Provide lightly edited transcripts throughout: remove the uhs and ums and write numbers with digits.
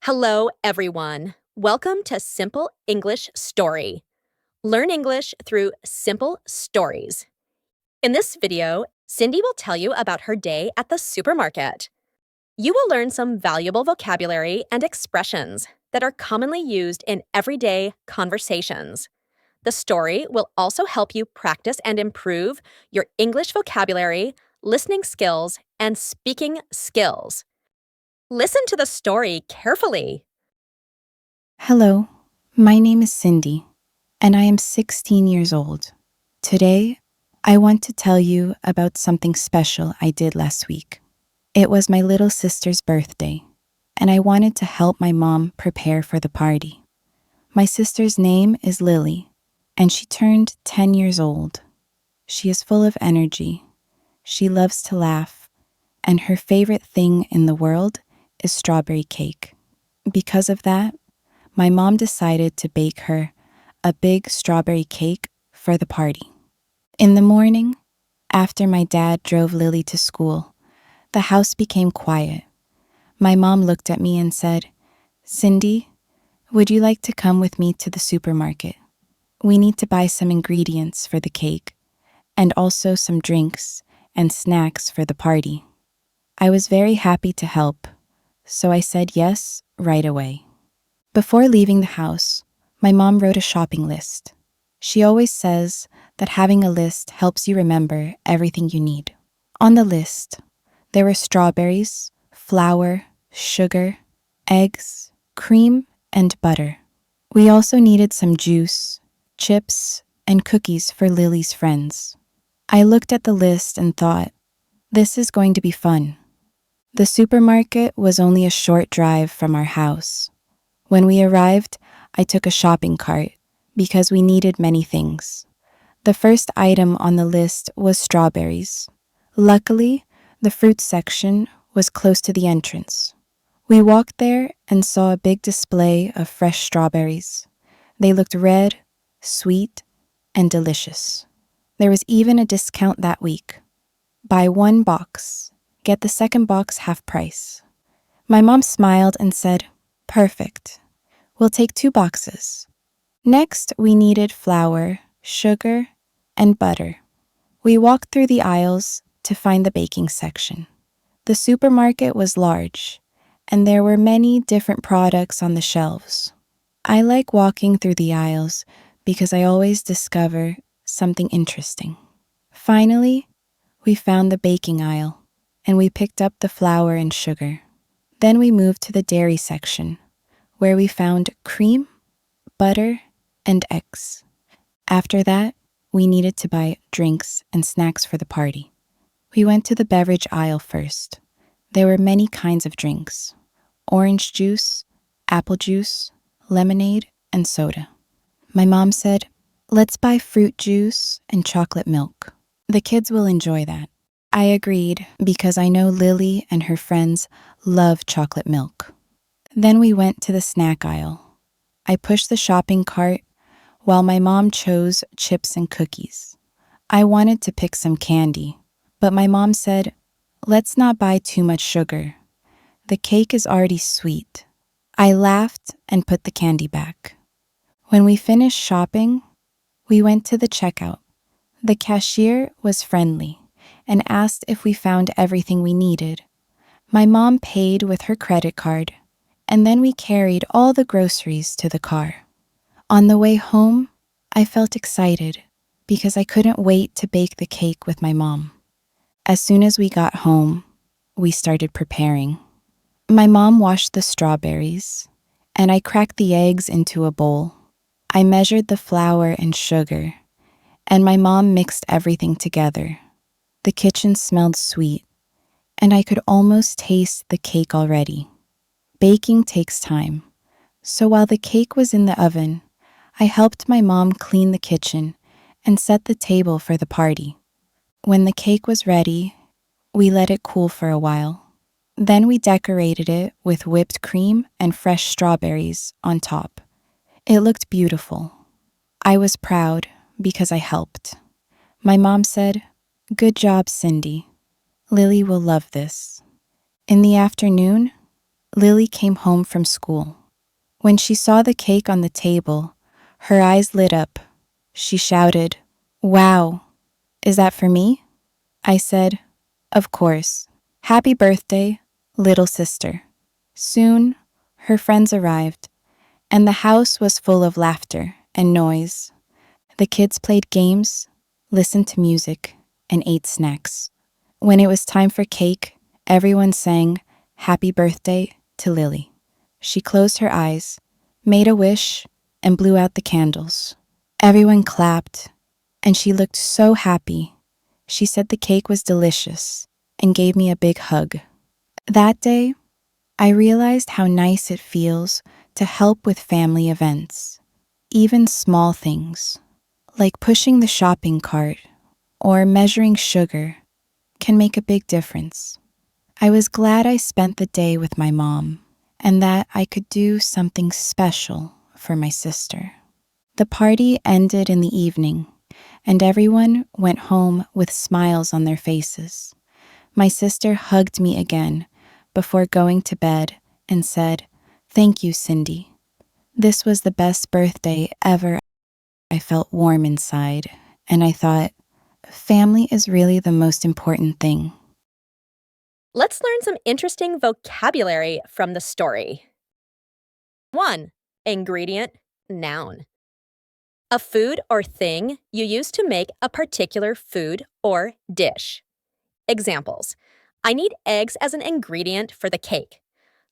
Hello, everyone. Welcome to Simple English Story. Learn English through simple stories. In this video, Cindy will tell you about her day at the supermarket. You will learn some valuable vocabulary and expressions that are commonly used in everyday conversations. The story will also help you practice and improve your English vocabulary, listening skills, and speaking skills. Listen to the story carefully. Hello, my name is Cindy, and I am 16 years old. Today, I want to tell you about something special I did last week. It was my little sister's birthday, and I wanted to help my mom prepare for the party. My sister's name is Lily, and she turned 10 years old. She is full of energy. She loves to laugh, and her favorite thing in the world is strawberry cake. Because of that, my mom decided to bake her a big strawberry cake for the party. In the morning, after my dad drove Lily to school, the house became quiet. My mom looked at me and said, "Cindy, would you like to come with me to the supermarket? We need to buy some ingredients for the cake and also some drinks and snacks for the party." I was very happy to help, so I said yes right away. Before leaving the house, my mom wrote a shopping list. She always says that having a list helps you remember everything you need. On the list, there were strawberries, flour, sugar, eggs, cream, and butter. We also needed some juice, chips, and cookies for Lily's friends. I looked at the list and thought, this is going to be fun. The supermarket was only a short drive from our house. When we arrived, I took a shopping cart because we needed many things. The first item on the list was strawberries. Luckily, the fruit section was close to the entrance. We walked there and saw a big display of fresh strawberries. They looked red, sweet, and delicious. There was even a discount that week. Buy one box, get the second box half price. My mom smiled and said, "Perfect. We'll take 2 boxes." Next, we needed flour, sugar, and butter. We walked through the aisles to find the baking section. The supermarket was large, and there were many different products on the shelves. I like walking through the aisles because I always discover something interesting. Finally, we found the baking aisle, and we picked up the flour and sugar. Then we moved to the dairy section, where we found cream, butter, and eggs. After that, we needed to buy drinks and snacks for the party. We went to the beverage aisle first. There were many kinds of drinks: orange juice, apple juice, lemonade, and soda. My mom said, "Let's buy fruit juice and chocolate milk. The kids will enjoy that." I agreed because I know Lily and her friends love chocolate milk. Then we went to the snack aisle. I pushed the shopping cart while my mom chose chips and cookies. I wanted to pick some candy, but my mom said, "Let's not buy too much sugar. The cake is already sweet." I laughed and put the candy back. When we finished shopping, we went to the checkout. The cashier was friendly and asked if we found everything we needed. My mom paid with her credit card, and then we carried all the groceries to the car. On the way home, I felt excited because I couldn't wait to bake the cake with my mom. As soon as we got home, we started preparing. My mom washed the strawberries, and I cracked the eggs into a bowl. I measured the flour and sugar, and my mom mixed everything together. The kitchen smelled sweet, and I could almost taste the cake already. Baking takes time, so while the cake was in the oven, I helped my mom clean the kitchen and set the table for the party. When the cake was ready, we let it cool for a while. Then we decorated it with whipped cream and fresh strawberries on top. It looked beautiful. I was proud because I helped. My mom said, "Good job, Cindy. Lily will love this." In the afternoon, Lily came home from school. When she saw the cake on the table, her eyes lit up. She shouted, "Wow, is that for me?" I said, "Of course. Happy birthday, little sister." Soon, her friends arrived, and the house was full of laughter and noise. The kids played games, listened to music, and ate snacks. When it was time for cake, everyone sang "Happy Birthday" to Lily. She closed her eyes, made a wish, and blew out the candles. Everyone clapped, and she looked so happy. She said the cake was delicious and gave me a big hug. That day, I realized how nice it feels to help with family events. Even small things, like pushing the shopping cart or measuring sugar, can make a big difference. I was glad I spent the day with my mom and that I could do something special for my sister. The party ended in the evening, and everyone went home with smiles on their faces. My sister hugged me again before going to bed and said, "Thank you, Cindy. This was the best birthday ever." I felt warm inside, and I thought, family is really the most important thing. Let's learn some interesting vocabulary from the story. 1. Ingredient, noun. A food or thing you use to make a particular food or dish. Examples: I need eggs as an ingredient for the cake.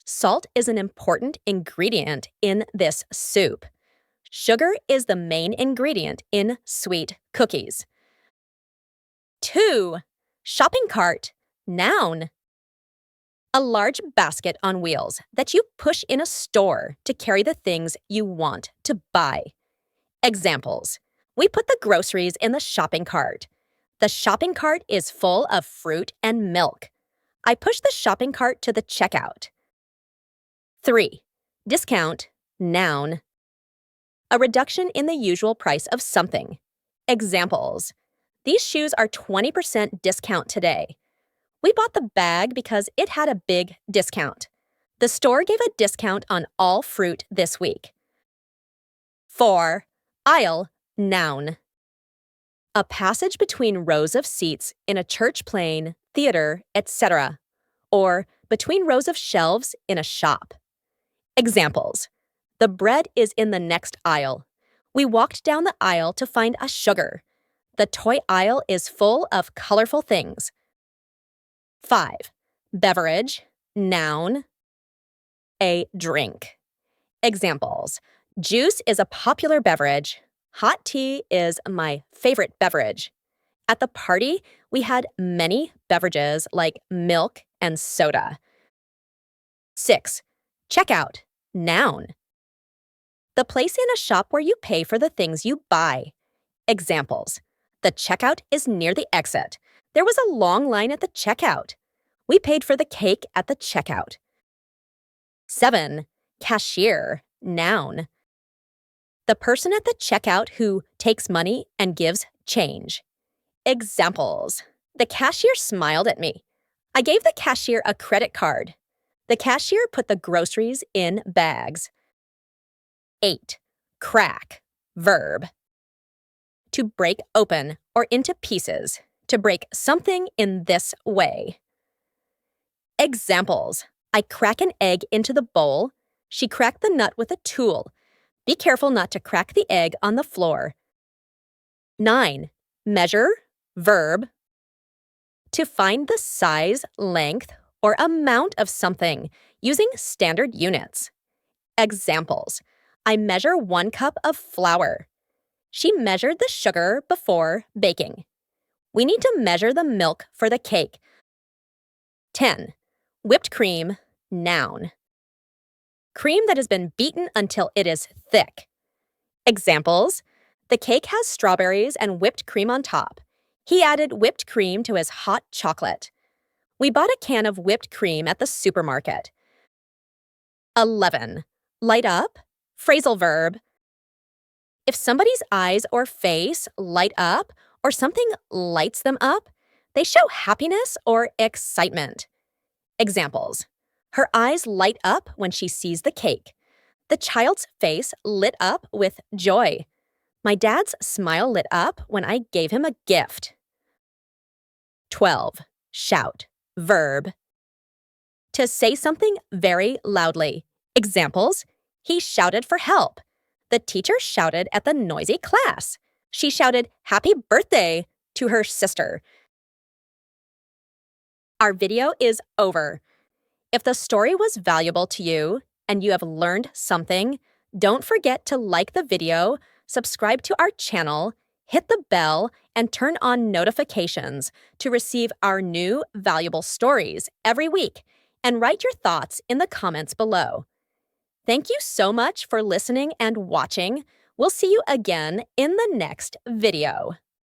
Salt is an important ingredient in this soup. Sugar is the main ingredient in sweet cookies. 2. Shopping cart, noun. A large basket on wheels that you push in a store to carry the things you want to buy. Examples: we put the groceries in the shopping cart. The shopping cart is full of fruit and milk. I push the shopping cart to the checkout. 3. Discount, noun. A reduction in the usual price of something. Examples: these shoes are 20% discount today. We bought the bag because it had a big discount. The store gave a discount on all fruit this week. 4. Aisle, noun. A passage between rows of seats in a church plane, theater, etc., or between rows of shelves in a shop. Examples: the bread is in the next aisle. We walked down the aisle to find a sugar. The toy aisle is full of colorful things. 5. Beverage, noun. A drink. Examples: juice is a popular beverage. Hot tea is my favorite beverage. At the party, we had many beverages like milk and soda. 6. Checkout, noun. The place in a shop where you pay for the things you buy. Examples: the checkout is near the exit. There was a long line at the checkout. We paid for the cake at the checkout. 7. Cashier, noun. The person at the checkout who takes money and gives change. Examples: the cashier smiled at me. I gave the cashier a credit card. The cashier put the groceries in bags. 8. Crack, verb. To break open or into pieces. To break something in this way. Examples: I crack an egg into the bowl. She cracked the nut with a tool. Be careful not to crack the egg on the floor. 9. Measure, verb. To find the size, length, or amount of something using standard units. Examples: I measure 1 cup of flour. She measured the sugar before baking. We need to measure the milk for the cake. 10. Whipped cream, noun. Cream that has been beaten until it is thick. Examples: the cake has strawberries and whipped cream on top. He added whipped cream to his hot chocolate. We bought a can of whipped cream at the supermarket. 11. Light up, phrasal verb. If somebody's eyes or face light up or something lights them up, they show happiness or excitement. Examples: Her eyes light up when she sees the cake. The child's face lit up with joy. My dad's smile lit up when I gave him a gift. 12. Shout. Verb. To say something very loudly. Examples: he shouted for help. The teacher shouted at the noisy class. She shouted, "Happy birthday!" to her sister. Our video is over. If the story was valuable to you and you have learned something, don't forget to like the video, subscribe to our channel, hit the bell, and turn on notifications to receive our new valuable stories every week, and write your thoughts in the comments below. Thank you so much for listening and watching. We'll see you again in the next video.